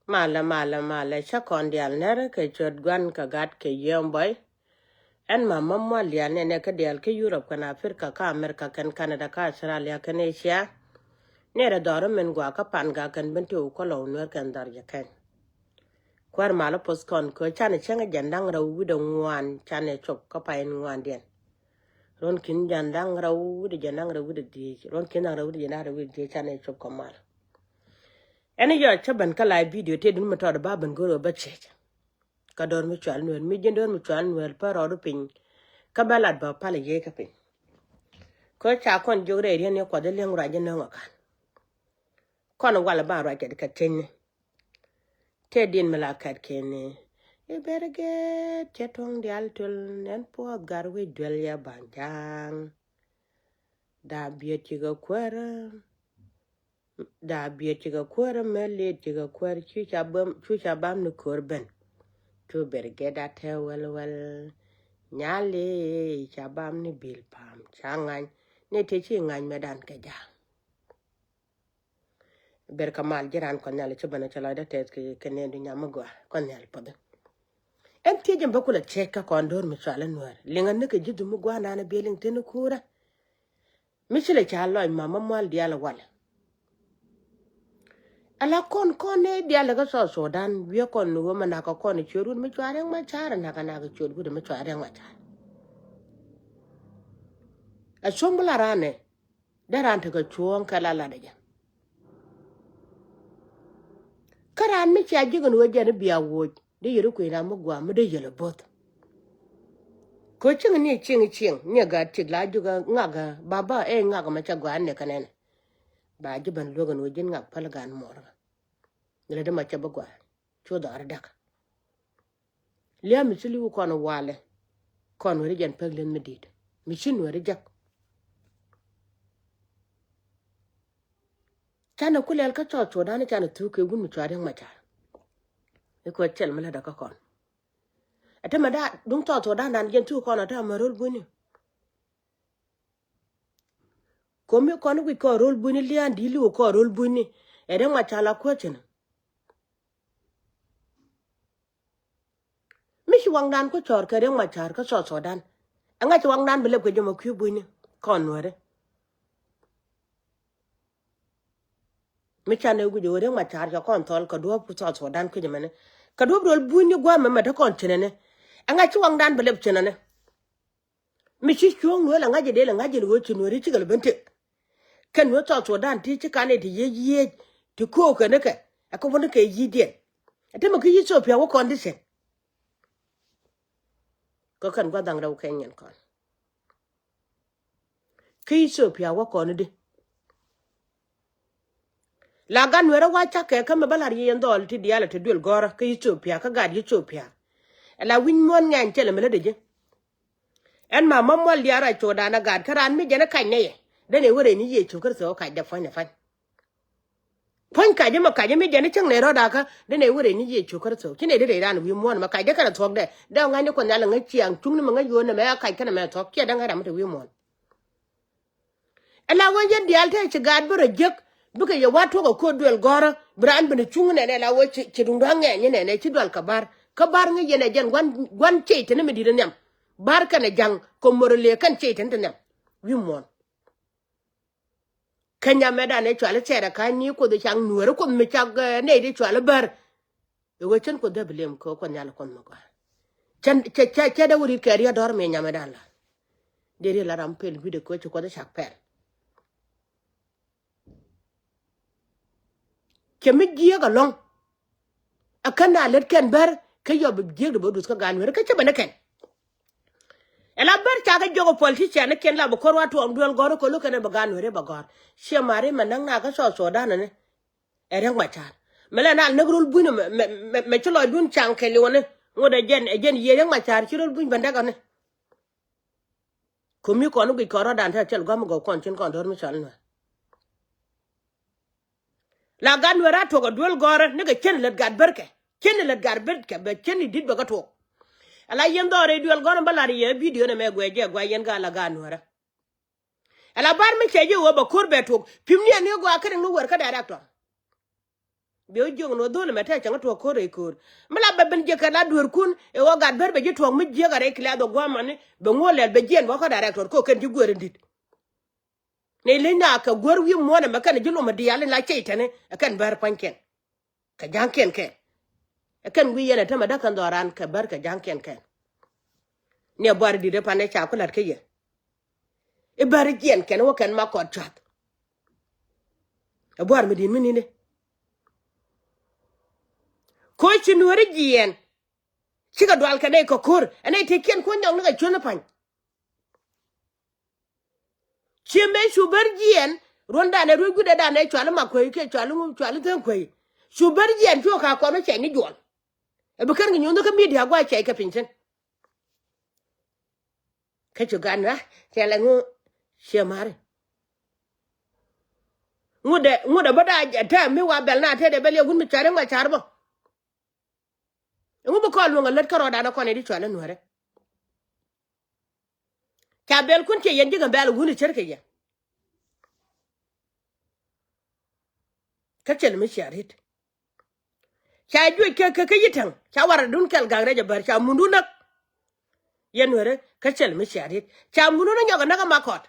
Mala cha kondial nere ke chot gwan ka gat ke yomboy en mama mwalia nene ke dial ke Europe kana Africa ka America kan Canada ka Australia kan Asia nere doro men gwa ka pan ga kan bento ko lo Nuer kan dar ya kan kwar mala poskon ko chane chenga jandang ra wido ngwan chane chop ka pa en ngwan den ron kin jandang ra wido jandang ra wido di ron kin ra wido jandang ra wido di chane chop ko mal ene yo chaban kala video te dun mata da baban goro bache ka dor mi chal Nuer mi jendor mi chal Nuer pa ro pin ka balad ba pale ye ka pin ko cha kon jogre ri ne ko de leng ra jena ngakan kon wala ba ra ke ka tenni te din mala kat kene e berge chetong dial tul nen po garwe dwel ya banjang da biet ga kwara da biet ga kwara mele ga kwara chu cha bam no korben to berge da te wel nyale cha bam ni bil pam changan ne te chi ngan medan ka ja ber kamal jiran ko nyale chubana chala da tes ke ne du nyamagwa ko nyal podo en tije mbakula cheka ko ndor mi chala Nuer linga ne ke jidu mu gwa na beling tenu kura michile cha loy mama mal diala wala ala kon ne diala ga so Sudan wi kon no ma na ka kon chorun mi chare ma chara na ka na ga chor gudu mi chare ma chara a chombula rane daran ta ga chuon kala la da karan mi cha jigun waje ne biya wo de yiru ko ina mu gwa mu de yele bot ko ching ni ching ne ga tigla juga ngaga baba ngaga ma cha gwa ne kanen ba jiban logan wajin ngak palgan mor le de ma cha bagwa cho da ardak liya mi sili ko no wale kon wori jan peglen medid mi chin wori jak kana kulel ka cho da ne kana tu ke gun mi chare ma cha e ko chel mala da ka kon ata ma da dum to da nan gen tu kon ata ma rol buni komi kon wi ko rol buni lian di lu ko rol buni e de ma cha la ko chen mi shi wang dan ko chor ka de ma char ka so dan anga chi wang dan bele ko joma ku buni kon wore mi cha ne gu jo de ma char ka kon tol ka do pu so dan ko jema ne ka do rol buni gwa ma ta kon chen ne anga chi wang dan bele chen ne mi shi chuong no la ngaje de la ngaje wo chen wore chi gal bente kan wo so dan ti chi kane ti ye ti ko ka ne ka aka wona ka yi de ata ma ku yi so pya wo condition ko kan gwa dang raw kenyen kon ki so pya wo kon de la gan wera wa cha ke ka me balar yen dol ti diala ti dul gora ki so pya ka gad yi so pya la win mon ngan tele mele de en ma mamwal diara to da na gad karan mi jena kan ne de ne wore ni ye chukar so ka da fanya fan pon ka je ma ka je mi jena chang ne ro da ka de ne wore ni ye chukar so kine de ran wi mon ma ka de kana tok de da ngani ko nyala ngachiang chung ni ma ngayo na ma ka kana ma tok ke da ngara mata wi mon ala wanje dial te ci gad bro jek buka ye wato ko duel gora bran bin chung ne la wo ci dum nge ne ci duel kabar nge yene jen wan ce te ne mi dire nyam bar kana jang ko morle kan ce te nyam wi mon kanya meda ne chwala cera ka ni ko de chang Nuer ko mi chag ne de chwala bar e wo chen ko de blem ko nyala kon ko chan che da wuri kariya dor me nyama dala de la rampel bi de ko ci ko de chak per kemi giga long akana let ken ber ke yob jig do dus ka gan wer ka chaba ken ela ber cha ga jogo politician ken la bo korwa to ndol goro ko lokene ba gan wer ba gor she mare manang na ka so dana ne ere ma cha mele na negrul bunu me chlo dun chang ke lone ngoda jen yere ma cha chirol bun banda ga ne komi ko no gi koro dan ta chel gam go kon chin kon dor mi chal na la gan wera to go dul gore ne ga chen let gad berke chen let gad berke be chen dit ba ga to ala yen do re dul gore balari ye video ne me gweje gwa yen ga la gan wera ala bar mi cheje wo ba kurbe to pimni ne go akere no wer ka director Bio jong no dole meta changa to kore kur. Mala beben je kala dur kun e o gad ber be je to mi je gare kla do gwamane be ngolel be jen ko director ko ken ji gore dit. Ne lena ka gor wi mo na makana jilo ma diale la cheitane kan bar panken. Ka janken ke. Kan wi yele tama da kan doran ka bar ka janken ke. Ne bar di de pane cha ko lat ke ye. E bar jen ken wo kan ma ko chat. E bar mi din mi ne. Ko chi nueri gien chiga dwal ka dai ko kur ane te ken ko nyong ga chona pan chimbe shubar gien ronda ne ru gude da ne chwala ma ko ke chwala ten ko shubar gien to ka ko no che ni jol e bu kan nyondo ka media gwa che ka pinchen ka chu ganwa che la ngu shemare ngude boda ta mi wa bel na te de bel gun mi chare ma charbo ngu bu ko lu ngal ka roda na ko ne di chwala nuere ka bel kun che yen diga bel gun cherke ya ka chel mi charit cha ju ka yitan cha war dun kal gangre ja bar cha mundu nak yen nuere ka chel mi charit cha mundu na nyoga na ma kot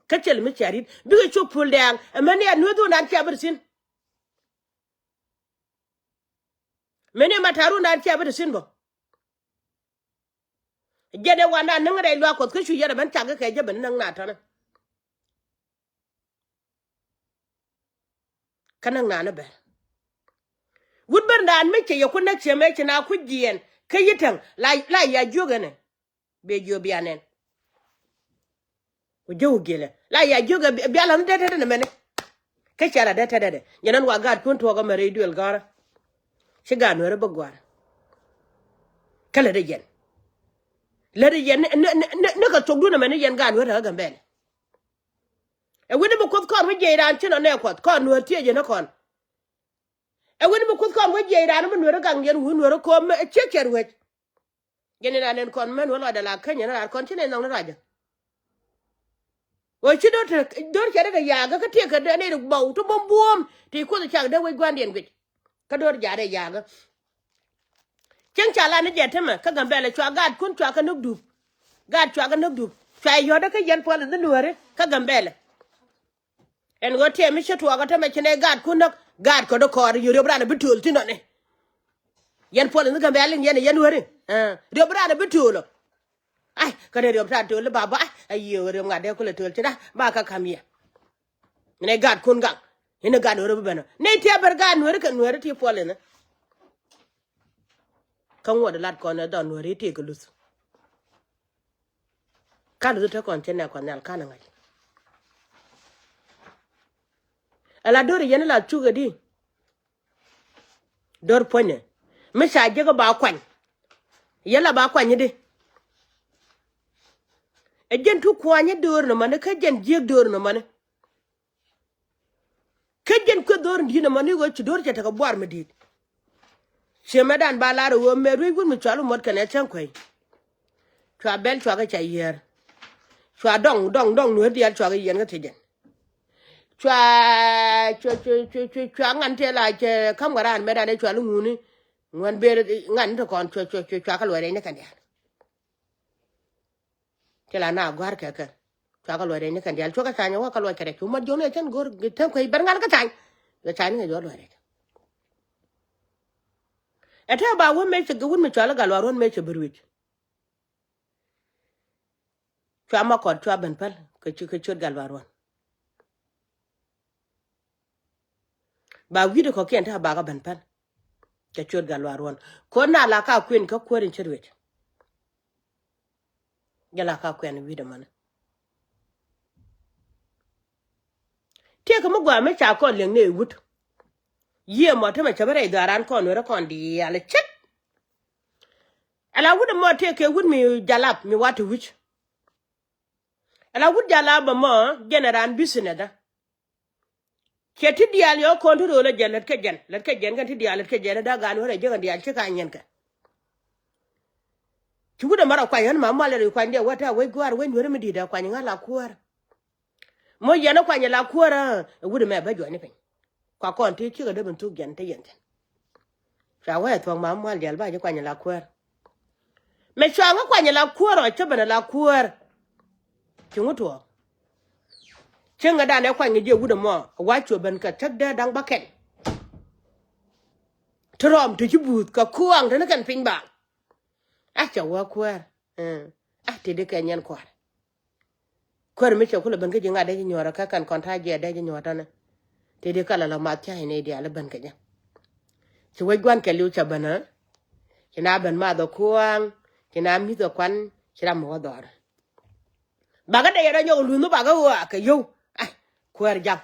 ka chel mi charit bi ga chu pul dang mani anu du nan cha bersin meni mataru nan cha bersin bo jede wana nang re lo ko ka shu yara ban cha ga ka je ban nang na ta na kanang na na be wudbar dan me ke yakun na che me che na ku gien ka yitan la ya joga ne be jo bianen o jo gele la ya joga biala na dete na mene ka chara dete dede nyanan wa gad kun to ga mare duel gara shiga no re bagwar kala de yen la de yen ne ka togdu na mene yen gan wa ga mbele e wudi bu ko we je ran chino ne ko no tie je na kon e wudi bu ko we je ran mu no gang yen hu no ko me cheker we yen na nen kon men wala da la kanya na kon chine nong na raja o chi dor kere da yaga ka tie ka da ne bau to bom bom ti ko da da we gwan den gwe ka dor ja da yaga chen chala ne je tema ka gambele chwa gad kun chwa ka nugdu gad chwa ka nugdu chwa yo da ka yen pole da nuore ka gambele en go te mi chetu ga tema chine gad kun gad ko do ko yo bra na bitul ti no ne yen pole da gambele yen nuore ro bra na bitul ai ka de ro bra to le baba ayo ro ngade ko le tul ti da ba ka kamia ne gad kun gang ina gad ro beno ne te ber gad nuore ka nuore ti pole ne kan wo da lat ko na don nuore ti ko lus ka do te kon chene kon nal kana ngai ala dor yen la chuga di dor ponye mi sha je ga ba kwan yela ba kwan di e jen tu kwanye dor no mane ka jen je dor no mane ka jen ko dor ndi no mane go chi dor je ta ka bwar me di shemadan ba la ro me ru gun mi chalu mod kan e chen kwai chwa bel chwa ga cha yer chwa dong no di al chwa ga yen ga te jen chwa ngan te la che kam garan me da ne chwa lu nguni ngan ber ngan to kon chwa ka lo re ne kan ya ke la na gwar ka chwa ka lo re ne kan ya chwa ka cha nya wa ka lo kere chu mod jo ne chen gor te ko ber ngal ka cha ga cha ne jo lo re eta ba wo me che gun me chwa la ga lo ron me che berwich chwa ma ko chwa ben pal ke chu ga lo ron ba wido ko ken ta ba ga ben pal ke chu ga lo ron ko na la ka queen ka ko rin chirwich gala ka kwen wido man te ko mo gwa me cha ko leng ne wut ye mo te me chabare daran ko no re kon di ala chet ala wud mo te ke wud mi jalap mi watu wich ala wud jalap mo generan bisine da ke ti dial yo kon to le jalet ke jen kan ti dial ke jen da gan hore je kan dial che kan yen ka ti wud mara kwa yan ma male kwa ndia wata we gwar we nwere mi di da kwa ngala kuara mo yana kwa nyala kuara wud me ba jo ni pe kwa kon ti chi ga de ben tu gen te yen cha wa to ma mo al ba je kwa nya la kwer me cha nga kwa nya la kwer o che ben la kwer chung to chenga da ne kwa nya je gudu mo wa cho ben ka tak da dang ba ken trom ti but ka kuang te na kan pin ba a cha wa kwer a ti de ken yan kwar kwer me cha kula ben ka je nga de nyora ka kan kon ta je de nyora na ti de kala la ma cha ne dia la ben ka ja chi wa gwan ke liu cha bana kina ben ma do kuang kina mi do kwan kira mo dor baga de yara nyo lu no baga wa ka yo ai kwer jam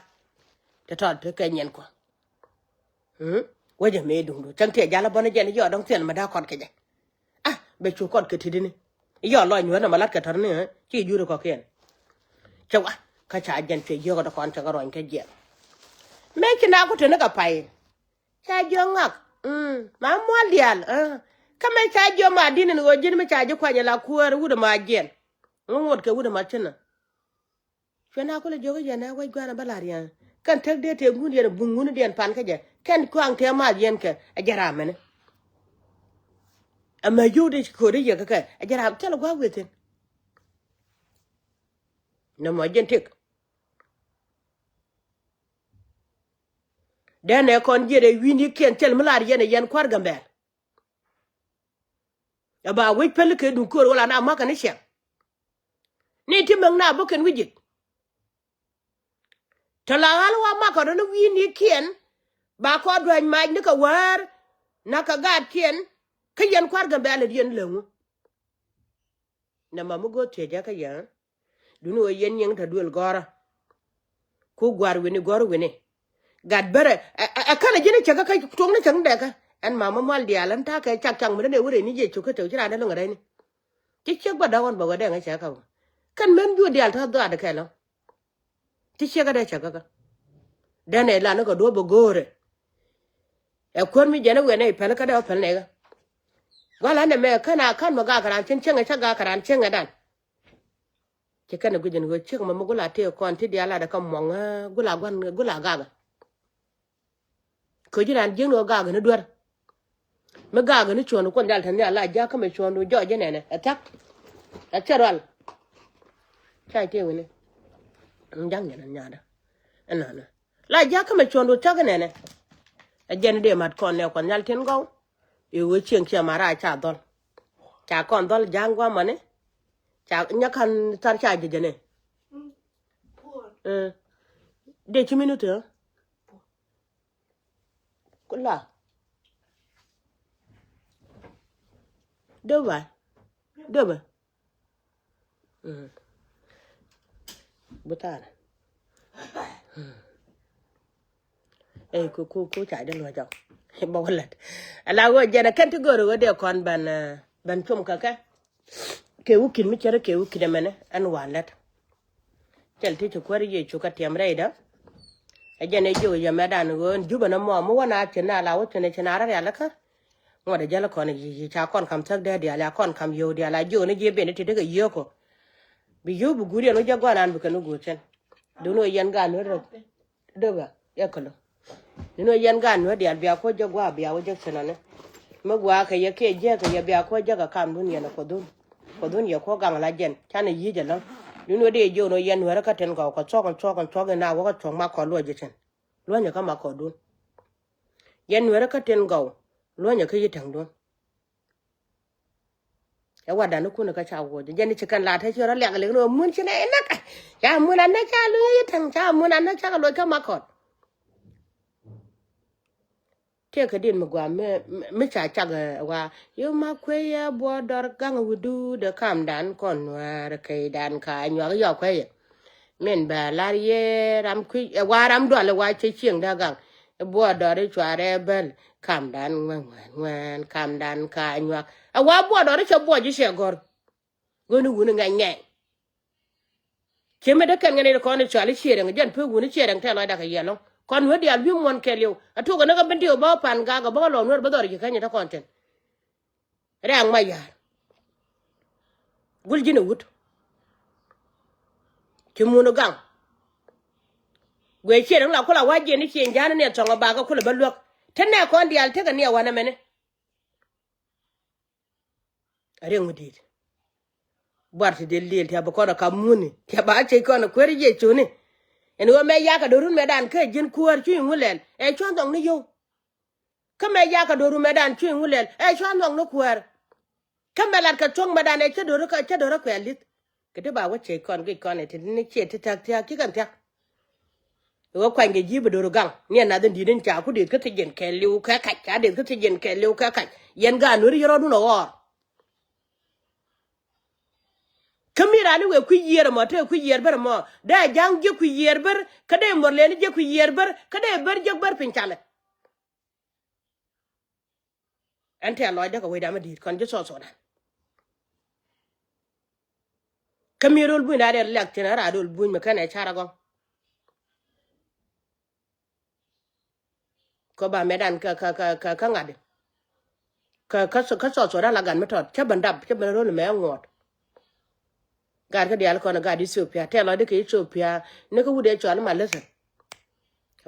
te to te ke nyen ko waje me dung do chang te jala bona je ni yo dong ten ma da kon ke je be chu kon ke ti ni yo lo nyu na malat ka tar ni chi ju ko ken chawa ka cha jen te yo ko kon cha ga ron ke je me kina ko te na ka pai cha jo ngak ma mo lial kama cha jo ma din ni go jin me cha jo kwa nya la kuer wu de ma jen ngot ke wu de ma chena chena ko le jo ga na wa gwa na balariya kan tek de te ngun yen bungun den pan ka je kan kwang te ma yen ke ajara mene ama yu de ko de ye ka ajara tele gwa weten no ma jen tek de ne kon je de wini ken tel mlar yen yen kwar gambe aba we pel ke du ko wala na ma kan shen ni ti mang na bo ken wijit talal wa ma ko no wini ken ba ko dwan ma ni ka war na ka ga ken ka yen kwar gambe le yen lengu na ma mu go te ja ka ya dunu yen yen ta dul gora ku gwar wini gor wini gad bere akana jini chaka ka tong na chang deka an mama mal dia lan ta ka chak chang mene wure ni je chuka to jira na ngare ni ti chek ba dawon ba wada nga chaka kan men ju dia ta da ka lo ti cheka da chaka ka dane la no ko do bo gore e kon mi jene wene pel ka da pel ne ga wala ne me kana kan ma ga karan chen chen ga ga karan chen ga dan ke kana gujin go chek ma gula te kon ti dia la da kam mo gula gwan gula ga ko jiran jeng no ga na duar me ga ni chon ko dal tan ya la ja ka me chon do jo je ne ne atak a cheral chai te wene njang ne nya da ana la ja ka me chon do ta ne ne a jen de mat kon ne kon nyal ten go e wo chen kia mara cha dol cha kon dol jangwa mane cha nya kan tar cha je ne de chi minute kula Doba. Butar. Ku chạy đến ngoài chồng. Bao lần. Là go giờ kan to go ro de kon ban chum ka ka. Ke ukin mi chere ke ukin mene an walat. Chel ti chu kwari ye chu ka tiam rai da. Ajane jo ya madan go juba na mo wana chena la wo chena ra ya la ka. Ngode jala kon ji cha kon kam tak de dia la kon kam yo dia la jo ne je be ne ti de ga yo ko bi yo bu guri no jagwa nan bu kanu go chen do no yan ga no do ba ya ko no yan ga no dia bia ko jagwa bia wo jak chena ne mo gwa ka ye ke je ka ye bia ko jaga kam dun ya ko dun ya ko gang la jen cha ne yi je lo no de jo no yan wara ka ten ga ko chok na wo ko chok ma ko lo je chen lo nya ka ma ko dun yan wara ka ten ga lo nya ka yi tang don ya wada no kuna ka cha wo je ni chikan la ta chora le no mun chine na ka ya mun an cha lu yi tang cha mun an cha lo ka ma ko te ka din magwa me cha cha ga wa yo ma kwe ya bo dor gang wudu de kam dan kon war kai dan ka nyo yo kwe men ba la ye ram kwi wa ram do le wa che chieng da gang bo dor chware bel kam dan wan kam dan ka nyo wa bo do che bo ji she gor gonu gunu nga nge cheme de kan ngene ko ne chali chere ngen pe gunu chere ngen telo da ka yelo kon wedi al bi mon kelyo atu ko na benti o ba pan ga ga ba lo nor ba dor ji kan ta konten rang ma ya gul jina wut ci munu gang gwe che la kula waje ni che njana ne tonga ba ga kula balok tenne ko ndi al tega ne wana mene are ngudi barti de lel ta ba ko ka muni ta ba che ko na kweri je chuni en wo me ya ka dorun me dan ke jin kuar chu ngulel e chon dong ni yo ka me ya ka dorun me dan chu ngulel e chon dong no kuar ka me lat ka tong me dan e che doru ka che doru ko elit ke te ba wa che kon ke kon e te ni che te tak ta ki kan ta wo kwa nge jibe doru gang ni na den didin cha ku dit ka te jen ke liu ka ka cha dit ka te jen ke liu ka ka yen ga no ri ro du no wo kamira ni we ku yer mo te ku yer ber mo da jang je ku yer ber ka de mor le ni je ku yer ber ka de ber je ber pin chale ante lo da ka we da ma dit kon je so so da kamirol bu na de lek tin ara dol bu me kana chara gon ko ba medan ka ngade ka so da la gan metot cha bandab cha ban ro me ngot gar ka dial ko na ga di sopia te lo de ke sopia ne ko wude chal ma lesen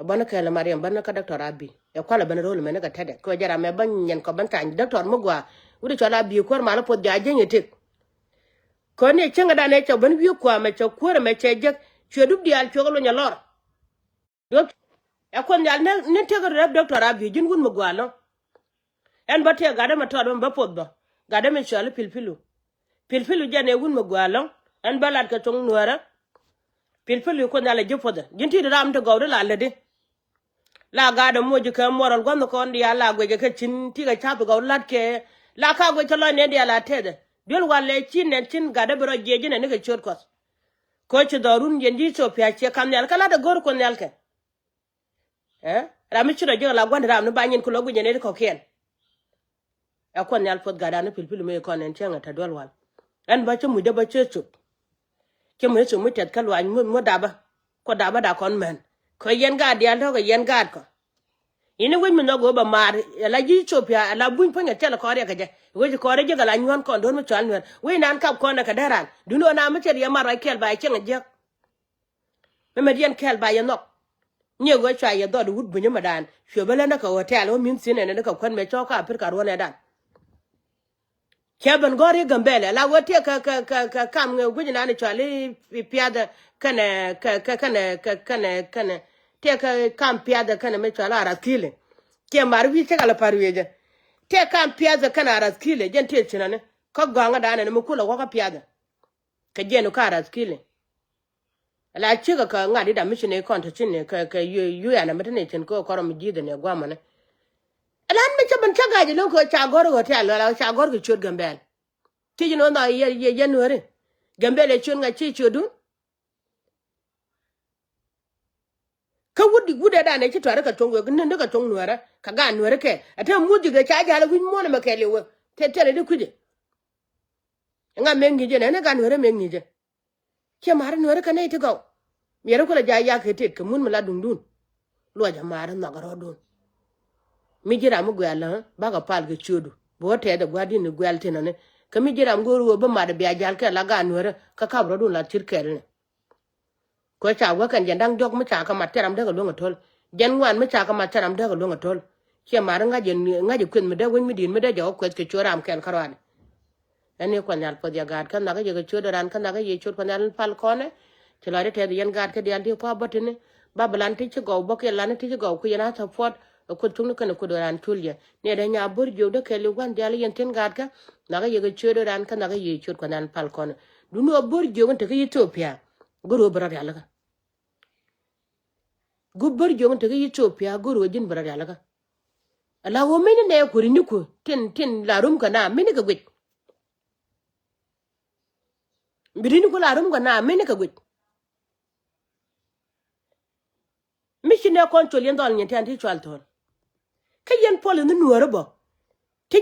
bana ka la mariam bana ka doctor abi e kwala bana ro me ne ka tede ko jara me ban nyen ko ban tan doctor mo gwa wude chal abi ko ma la po ja je nyete ko ne chenga da ne cho ban wi ko me cho ko me che je che dub dial cho lo nya lor yo e ko nyal ne te ko doctor abi jin gun mo gwa lo en ba te ga da ma to ba po do ga da me chal pilpilu jane gun mo gwa lo en balat ka tong nuara pilpilu ko nyala je poda jinti ram to gawde la lede la ga da moji ka moral gon ko ndi ala gwe ka chin ti ga chapu gaw lat ke la ka gwe to lo ne dia la tede dol wale chin ne chin ga da bro jeje ne ga chot ko ci dorun yenji so pia che kam nyal kala da gor ko nyal ke rami chiro je la gwan ram no banyin ko lo gwe ne ko ken e ko nyal pot ga da no pilpilu me ko nen chenga ta dol wal en ba mu de ba chechu ke mu su mu tet kalwa mu daba ko daba da kon men ko yen ga dia to ko yen ga ko ini we mi no go ba mar la ji chopia la bun panya tele ko re ka je we ko re je ga la nyon ko don mu chal nyon we nan kap ko na ka daran duno na mu tet ya mar kel ba chen je me medien kel ba ya nok nye go cha ya do wud bunya madan shobele na ka hotel o min sine ne ka kon me choka apir ka ro ne dan Kevin Gori Gambele, la wote ka kam guji na ni chali piada kana te ka kam piada kana me chala raskile ke marwi te kala parweje te kam piada kana raskile jen te chinane ko ganga dana ne mukula ko ka piada ka jenu ka raskile la chiga ka ngadi da mishine konta chinne ka yu ya na mutane chin ko koro mi jide ne gwamane lan me chaban chagaje lo ko chagor hotel la chagor ko chod Gambele ti no na ye Nuer Gambele chun nga chi chodu ka wudi gude da ne chi tware ka tongwe ne ka tong Nuer ka ga Nuer ke ata muji ga cha ga win mo na makele wo tele de kuje nga mengi je ne ga Nuer mengi je ke mar Nuer ka ne ti go yere ko la ja ya ke te ka mun mala dundun lo ja mar na ga rodun mi jira mu gwala ba ga pal ga chodu bo te da gwadi ni gwalti na ne kami jira ngoro ba ma da biya jal ke la ga Nuer ka ka bro dun la tirkel ne ko cha wa kan jandang jog mu cha ka materam da ga longa tol jan wan mu cha ka materam da ga longa tol ke mar nga je kwen mu da wen mi din mu da jaw ko ke choram ken karwan ene ko nyal po dia gad kan na ga je chodoran kan na ga ye chod ko nyal pal kone ti la de te yen gad ke dial di pa botine bablan ti ci go boke lan ti ci go ku yana ta fot ko tunu kan ko doran tulje ne da nya bur jo de ke lu wan dial yen tin gad ka na ga ye chodoran kan na ga ye chod ko nyal pal kone du no bur jo nte ke Ethiopia goro bra yalla ka gubbar jo nte ke Ethiopia goro jin bra yalla ka ala wo meni ne ko rini ko tin la rum kana meni ka gwit birini ko la rum kana meni ka gwit mission ne control yen dol nyente anti chwal ton ke yen pole no Nuer bo ke